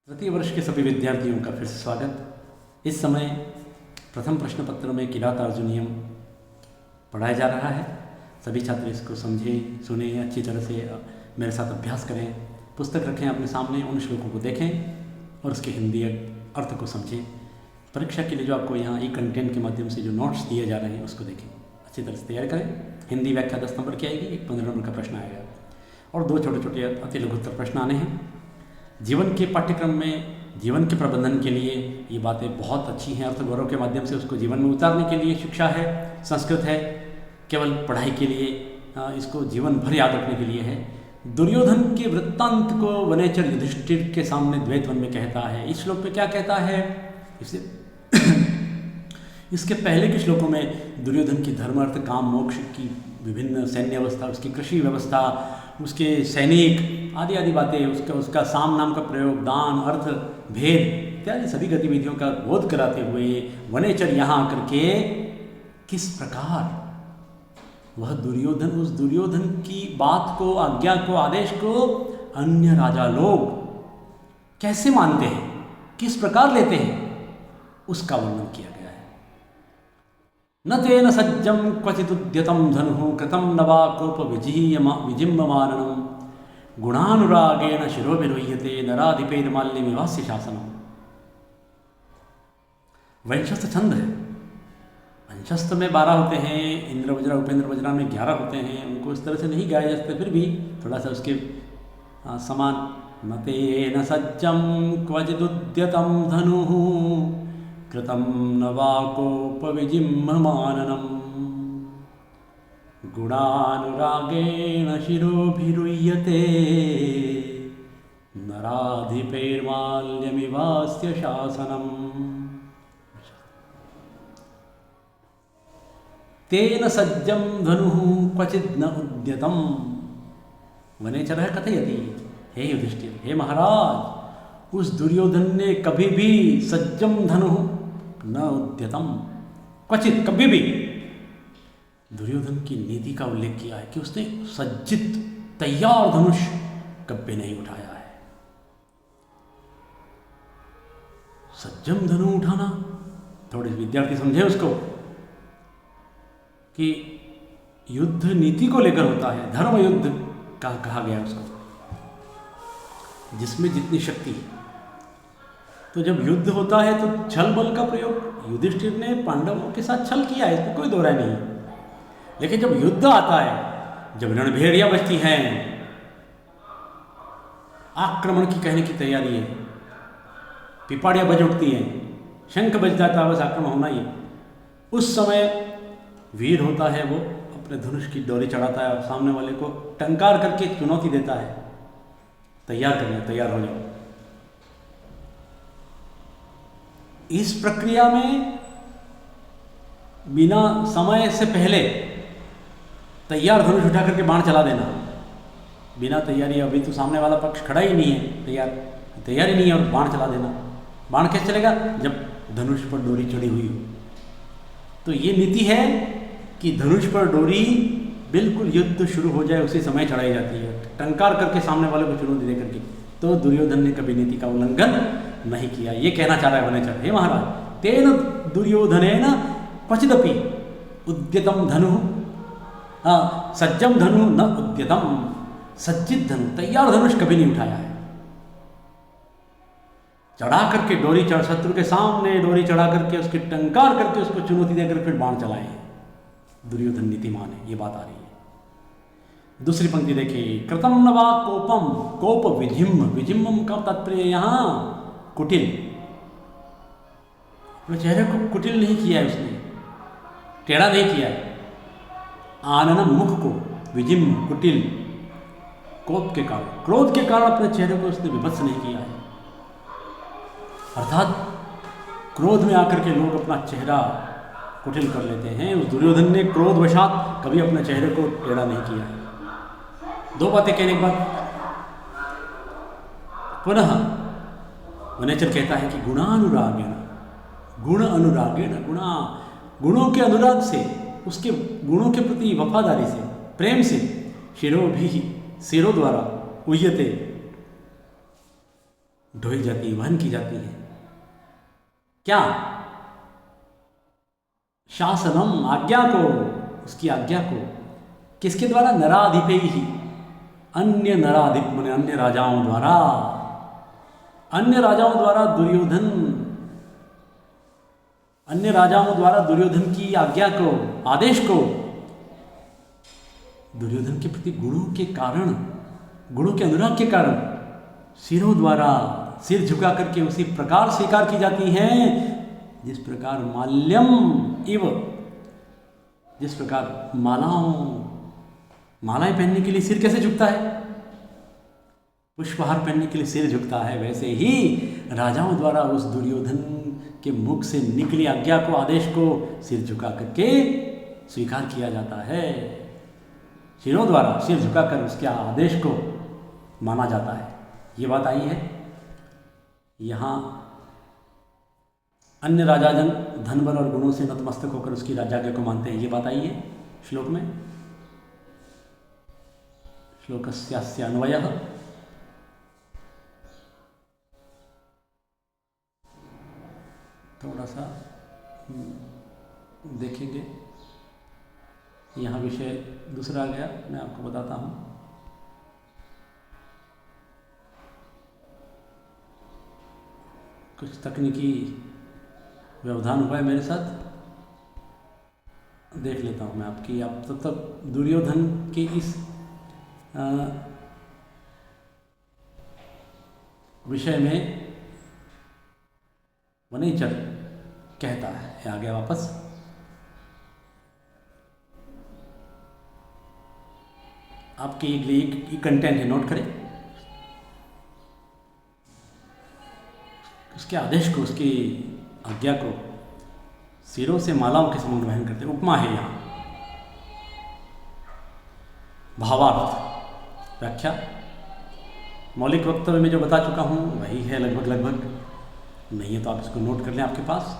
तृतीय वर्ष के सभी विद्यार्थियों का फिर से स्वागत। इस समय प्रथम प्रश्न पत्र में किरातार्जुनीयम पढ़ाया जा रहा है। सभी छात्र इसको समझें, सुने, अच्छी तरह से मेरे साथ अभ्यास करें। पुस्तक रखें अपने सामने, उन श्लोकों को देखें और उसके हिंदी अर्थ को समझें। परीक्षा के लिए जो आपको यहाँ ई कंटेंट के माध्यम से जो नोट्स दिए जा रहे हैं उसको देखें, अच्छी तरह से तैयार करें। हिंदी व्याख्या 10 नंबर की आएगी, एक 15 नंबर का प्रश्न आएगा और 2 छोटे छोटे अति लघुत्तर प्रश्न आने हैं। जीवन के पाठ्यक्रम में जीवन के प्रबंधन के लिए ये बातें बहुत अच्छी हैं। अर्थ गौरव के माध्यम से उसको जीवन में उतारने के लिए शिक्षा है, संस्कृत है, केवल पढ़ाई के लिए, इसको जीवन भर याद रखने के लिए है। दुर्योधन के वृत्तांत को वनेचर युधिष्ठिर के सामने द्वैतवन में कहता है। इस श्लोक में क्या कहता है, इसे इसके पहले के श्लोकों में दुर्योधन की धर्म अर्थ काम मोक्ष की विभिन्न सैन्य अवस्था, उसकी कृषि व्यवस्था, उसके सैनिक आदि आदि बातें, उसका साम नाम का प्रयोग, दान, अर्थ, भेद इत्यादि सभी गतिविधियों का बोध कराते हुए वनेचर यहाँ आकर के किस प्रकार वह दुर्योधन, उस दुर्योधन की बात को, आज्ञा को, आदेश को अन्य राजा लोग कैसे मानते हैं, किस प्रकार लेते हैं, उसका वर्णन किया गया है। न तेन सज्जम क्वचिदुद्यतं धनुः कृतं न वा कोप विजिह्यमाननं गुणानुरागेण शिरोभिरुह्यते नराधिपेर्माल्यमिवास्य शासनम्। वंशस्थ छंद है। वंशस्थ में 12 होते हैं, इंद्र वज्रा उपेंद्र वज्रा में 11 होते हैं। उनको इस तरह से नहीं गाया जा सकता, फिर भी थोड़ा सा उसके समान। न तेन सज्जम क्वचिदुद्यतं धनुः कृतं न वा कोपविजिह्यमाननं गुणानुरागेण शिरोभिरुह्यते नराधिपैर्माल्यमिवास्य शासनम्। तेन सज्जं धनुः क्वचित् न उद्यतं। वनेचरः कथयति, हे युधिष्ठिर, हे महाराज, उस दुर्योधन ने कभी भी सज्जम धनुः न उद्यतम, क्वचित कभी भी दुर्योधन की नीति का उल्लेख किया है कि उसने सज्जित तैयार धनुष कभी नहीं उठाया है। सज्जम धनु उठाना, थोड़े विद्यार्थी समझे उसको कि युद्ध नीति को लेकर होता है, धर्म युद्ध का कहा गया उसको, जिसमें जितनी शक्ति। तो जब युद्ध होता है तो छल बल का प्रयोग, युधिष्ठिर ने पांडवों के साथ छल किया है, इसमें कोई दो राय नहीं। लेकिन जब युद्ध आता है, जब रणभेड़ियां बजती हैं, आक्रमण की कहने की तैयारी है, पिपाड़ियां बज उठती हैं, शंख बज जाता है, बस आक्रमण होना ही। उस समय वीर होता है, वो अपने धनुष की डोरी चढ़ाता है और सामने वाले को टंकार करके चुनौती देता है, तैयार करना, तैयार हो जाओ। इस प्रक्रिया में बिना समय से पहले तैयार धनुष उठा करके बाण चला देना, बिना तैयारी, अभी तो सामने वाला पक्ष खड़ा ही नहीं है, तैयारी नहीं है, और बाण चला देना। बाण कैसे चलेगा, जब धनुष पर डोरी चढ़ी हुई हो। तो ये नीति है कि धनुष पर डोरी बिल्कुल युद्ध शुरू हो जाए उसी समय चढ़ाई जाती है, टंकार करके सामने वाले को चुनौती दे करके। तो दुर्योधन ने कभी नीति का उल्लंघन नहीं किया, ये कहना चाह रहा है वनेचर। हे महाराज, तेन दुर्योधनेन क्वचिदपि उद्यतं धनुः, सज्जम धनु न उद्यतम, सज्जित धनु, तैयार धनुष कभी नहीं उठाया है। चढ़ा करके डोरी चढ़, शत्रु के सामने डोरी चढ़ा करके उसके टंकार करके उसको चुनौती देकर फिर बाण चलाए। दुर्योधन नीतिमान है, ये बात आ रही है। दूसरी पंक्ति देखिए, कृतं न वा कोपम, कोप विजिह्म, विजिह्म का तात्पर्य यहाँ कुटिल, अपने चेहरे को कुटिल नहीं किया है उसने, टेढ़ा नहीं किया है। आननम, मुख को, विजिह्म कुटिल, कोप के कारण, क्रोध के कारण अपने चेहरे को उसने विभत्स नहीं किया है। अर्थात क्रोध में आकर के लोग अपना चेहरा कुटिल कर लेते हैं। उस दुर्योधन ने क्रोधवशात कभी अपने चेहरे को टेढ़ा नहीं किया है। 2 बातें कहने के बाद पुनः वनेचर कहता है कि गुणानुरागेण, गुण अनुरागेण, गुणों के अनुराग से, उसके गुणों के प्रति वफादारी से, प्रेम से, शिरों द्वारा उह्यते, ढोई जाती है, वहन की जाती है। क्या? शासनम, आज्ञा को, उसकी आज्ञा को। किसके द्वारा? नराधिपैहि, अन्य नराधिप माने अन्य राजाओं द्वारा, अन्य राजाओं द्वारा दुर्योधन, अन्य राजाओं द्वारा दुर्योधन की आज्ञा को, आदेश को, दुर्योधन के प्रति गुणों के कारण, गुणों के अनुराग के कारण सिरों द्वारा सिर झुका करके उसी प्रकार स्वीकार की जाती हैं जिस प्रकार माल्यम इव, जिस प्रकार मालाएं पहनने के लिए सिर कैसे झुकता है, पुष्पहार पहनने के लिए सिर झुकता है, वैसे ही राजाओं द्वारा उस दुर्योधन के मुख से निकली आज्ञा को, आदेश को सिर झुका करके स्वीकार किया जाता है। सिरों द्वारा सिर झुकाकर उसके आदेश को माना जाता है। ये बात आई है। यहाँ अन्य राजाजन धन बल और गुणों से नतमस्तक होकर उसकी राजाज्ञा को मानते हैं, ये बात आई है श्लोक में। श्लोकस्यास्य अन्वयः थोड़ा सा देखेंगे। यहाँ विषय दूसरा आ गया, मैं आपको बताता हूँ। कुछ तकनीकी व्यवधान हुआ है मेरे साथ, देख लेता हूँ मैं आपकी। आप तब तक दुर्योधन के इस विषय में वनेचर कहता है, आ गया वापस। आपके लिए कंटेंट है, नोट करें। उसके आदेश को, उसकी आज्ञा को सिरों से मालाओं के समान वहन करते। उपमा है यहाँ। भावार्थ व्याख्या मौलिक वक्तव्य में जो बता चुका हूँ वही है लगभग। नहीं है तो आप इसको नोट कर लें आपके पास।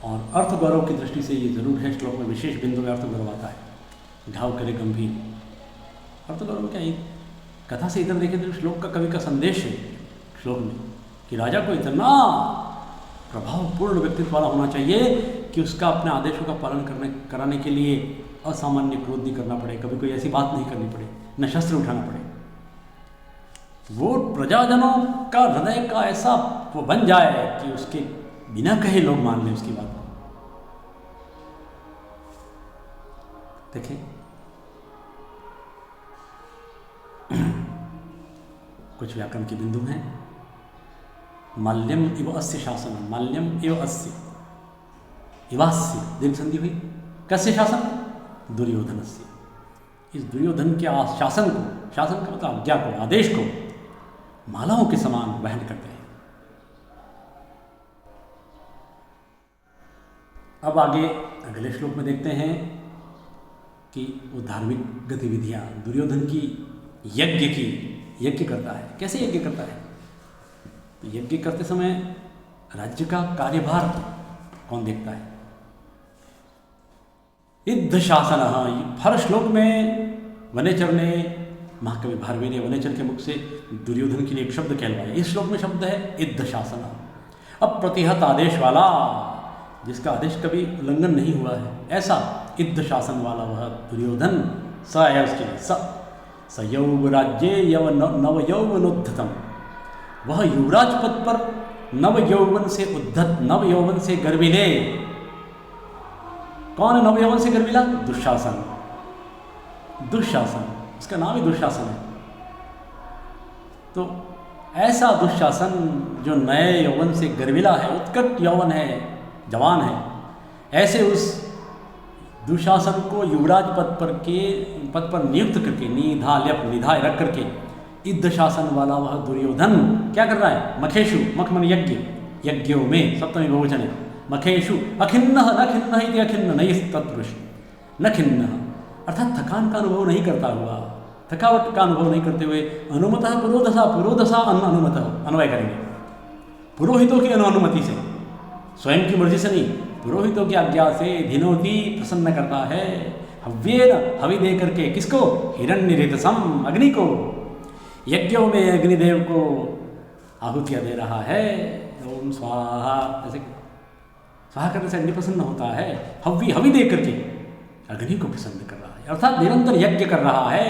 और अर्थ गौरव की दृष्टि से ये जरूर है, श्लोक में विशेष बिंदु में अर्थ गौरव आता है। घाव करे गंभीर, अर्थ गौरव क्या है? कथा से इधर देखें तो श्लोक का कवि का संदेश है श्लोक में कि राजा को इतना प्रभावपूर्ण व्यक्तित्व वाला होना चाहिए कि उसका अपने आदेशों का पालन कराने के लिए असामान्य क्रोध नहीं करना पड़े, कभी कोई ऐसी बात नहीं करनी पड़े, न शस्त्र उठाना पड़े। वो प्रजाजनों का हृदय का ऐसा वो बन जाए कि उसके बिना कहे लोग मान लें उसकी बात। देखें कुछ व्याकरण के बिंदु हैं। माल्यम इव अस्य शासन, माल्यम इव अस्य, इवास्य दीर्घ संधि हुई। कस्य शासन? दुर्योधनस्य। इस दुर्योधन के शासन को, शासन का मतलब आज्ञा को, आदेश को मालाओं के समान वहन करते हैं। अब आगे अगले श्लोक में देखते हैं कि वो धार्मिक गतिविधियां दुर्योधन की यज्ञ करता है। कैसे यज्ञ करता है? यज्ञ करते समय राज्य का कार्यभार कौन देखता है? युद्ध शासन। हर श्लोक में वनेचर ने, महाकवि भारवी ने वनेचर के मुख से दुर्योधन के लिए एक शब्द कहलवाया। इस श्लोक में शब्द है युद्ध शासन, अप्रतिहत आदेश वाला, जिसका आदेश कभी उल्लंघन नहीं हुआ है, ऐसा युद्ध शासन वाला वह दुर्योधन। स है उसके लिए स यौवराज्ये नव यौवनोद्धतम, वह युवराज पद पर नव यौवन से उद्धत, नव यौवन से गर्विले। कौन है नव यौवन से गर्विला? दुशासन। दुशासन, उसका नाम ही दुशासन है। तो ऐसा दुशासन जो नए यौवन से गर्विला है, उत्कट यौवन है, जवान है, ऐसे उस दुशासन को युवराज पद पर नियुक्त करके, निधाय रख करके युद्ध शासन वाला वह दुर्योधन क्या कर रहा है? मखेशु, मख मन यज्ञ, यज्ञों में सप्तमी बहुवचन है। मखेशु अखिन्न, न खिन्न इति अखिन्न नहीं तत्पुरुष, न खिन्न अर्थात थकान का अनुभव नहीं करता हुआ, थकावट का अनुभव नहीं करते हुए, अनुमतः पुरोदशा अनुमतः, अन्वय करेंगे। पुरोहितों की अनुमति से, स्वयं की मर्जी से नहीं, पुरोहितों की आज्ञा से धिनोति, प्रसन्न करता है। हव्येन, हवि दे करके, किसको? हिरण्यरेतसम, अग्नि को। यज्ञों में अग्निदेव को आहुतियाँ दे रहा है। ओम स्वाहा, ऐसे स्वाहा करने से अग्नि प्रसन्न होता है। हवि दे करके अग्नि को प्रसन्न कर रहा है, अर्थात निरंतर यज्ञ कर रहा है।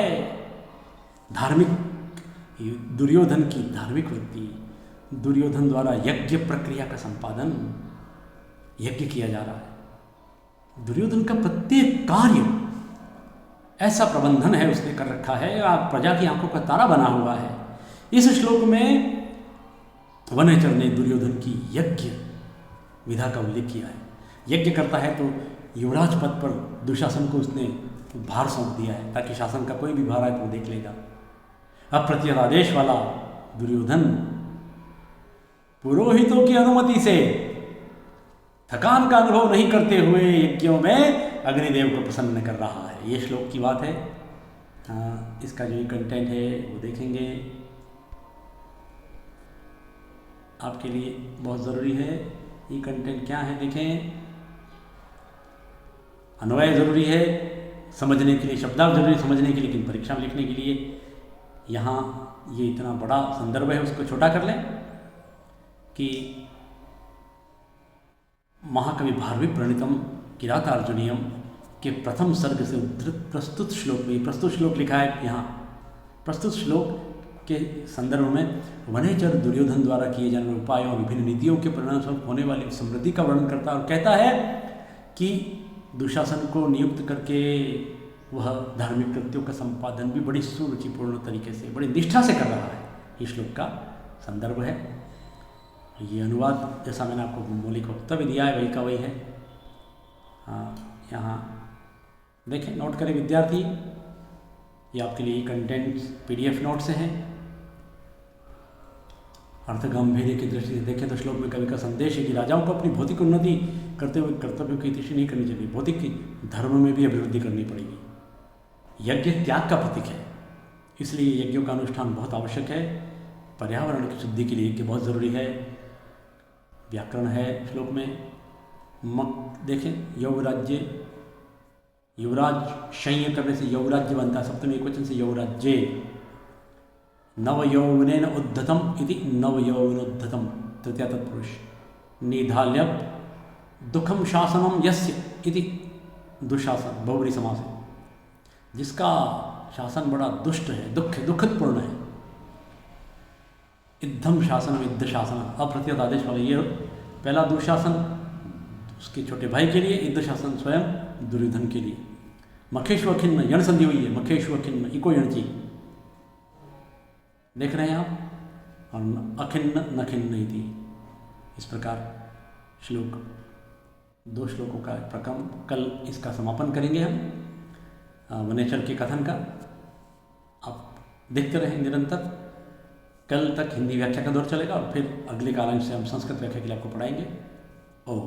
धार्मिक, दुर्योधन की धार्मिक वृत्ति, दुर्योधन द्वारा यज्ञ प्रक्रिया का संपादन, यज्ञ किया जा रहा है। दुर्योधन का प्रत्येक कार्य ऐसा प्रबंधन है, उसने कर रखा है, आप प्रजा की आंखों का तारा बना हुआ है। इस श्लोक में वनेचर ने दुर्योधन की यज्ञ विधा का उल्लेख किया है। यज्ञ करता है तो युवराज पद पर दुशासन को उसने भार सौंप दिया है, ताकि शासन का कोई भी भार आए तो देख लेगा। अप्रतिहत आदेश वाला दुर्योधन पुरोहितों की अनुमति से थकान का अनुभव नहीं करते हुए यज्ञों में अग्निदेव को प्रसन्न कर रहा है। ये श्लोक की बात है। इसका जो कंटेंट है वो देखेंगे, आपके लिए बहुत ज़रूरी है। ये कंटेंट क्या है देखें। अन्वय ज़रूरी है समझने के लिए, शब्दार्थ जरूरी समझने के लिए, लेकिन परीक्षा में लिखने के लिए यहाँ ये इतना बड़ा संदर्भ है, उसको छोटा कर लें कि महाकवि भारवी प्रणीतम किरातार्जुनीयम के प्रथम सर्ग से उद्धृत प्रस्तुत श्लोक में, प्रस्तुत श्लोक लिखा है यहाँ। प्रस्तुत श्लोक के संदर्भ में वनेचर दुर्योधन द्वारा किए जाने वाले उपायों, विभिन्न नीतियों के परिणामस्वरूप होने वाली समृद्धि का वर्णन करता है और कहता है कि दुशासन को नियुक्त करके वह धार्मिक कृत्यों का संपादन भी बड़ी सुरुचिपूर्ण तरीके से, बड़ी निष्ठा से कर रहा है। ये श्लोक का संदर्भ है। ये अनुवाद जैसा मैंने आपको मौलिक वक्तव्य दिया है वही का वही है। यहाँ देखें, नोट करें विद्यार्थी, ये आपके लिए कंटेंट्स PDF नोट से हैं। अर्थ गंभीर्य की दृष्टि से देखें तो श्लोक में कवि का संदेश है कि राजाओं को अपनी भौतिक उन्नति करते हुए कर्तव्यों की तीक्ष्ण नहीं करनी चाहिए, भौतिक धर्म में भी अभिवृद्धि करनी पड़ेगी। यज्ञ त्याग का प्रतीक है, इसलिए यज्ञों का अनुष्ठान बहुत आवश्यक है। पर्यावरण की शुद्धि के लिए यज्ञ बहुत ज़रूरी है। व्याकरण है श्लोक में। देखें, यौराज्य, युवराज शय्य करने से यौराज्य बनता है, सप्तमी एकवचन से यौराज्य। नवयौवनेन उद्धतम इति नवयौवनोद्धतम, तृतीया तत्पुरुष। निधाल्यप दुखम शासनम यस्य इति दुशासन, बहुब्री समास है। जिसका शासन बड़ा दुष्ट है, दुखदपूर्ण है। इद्धम शासन, इद्ध शासन, अप्रतिहत आदेश वाला। ये पहला दुशासन उसके छोटे भाई के लिए, इद्ध शासन स्वयं दुर्योधन के लिए। मखेश्व खिन्न, यण संधि हुई है, मखेश्व खिन्न, इको यणची, देख रहे हैं आप। और अखिन्न न खिन्न थी। इस प्रकार श्लोक, 2 श्लोकों का प्रक्रम। कल इसका समापन करेंगे हम वनेचर के कथन का। आप देखते रहें निरंतर। कल तक हिंदी व्याख्या का दौर चलेगा और फिर अगले कालांश से हम संस्कृत व्याख्या के लिए आपको पढ़ाएंगे। ओम।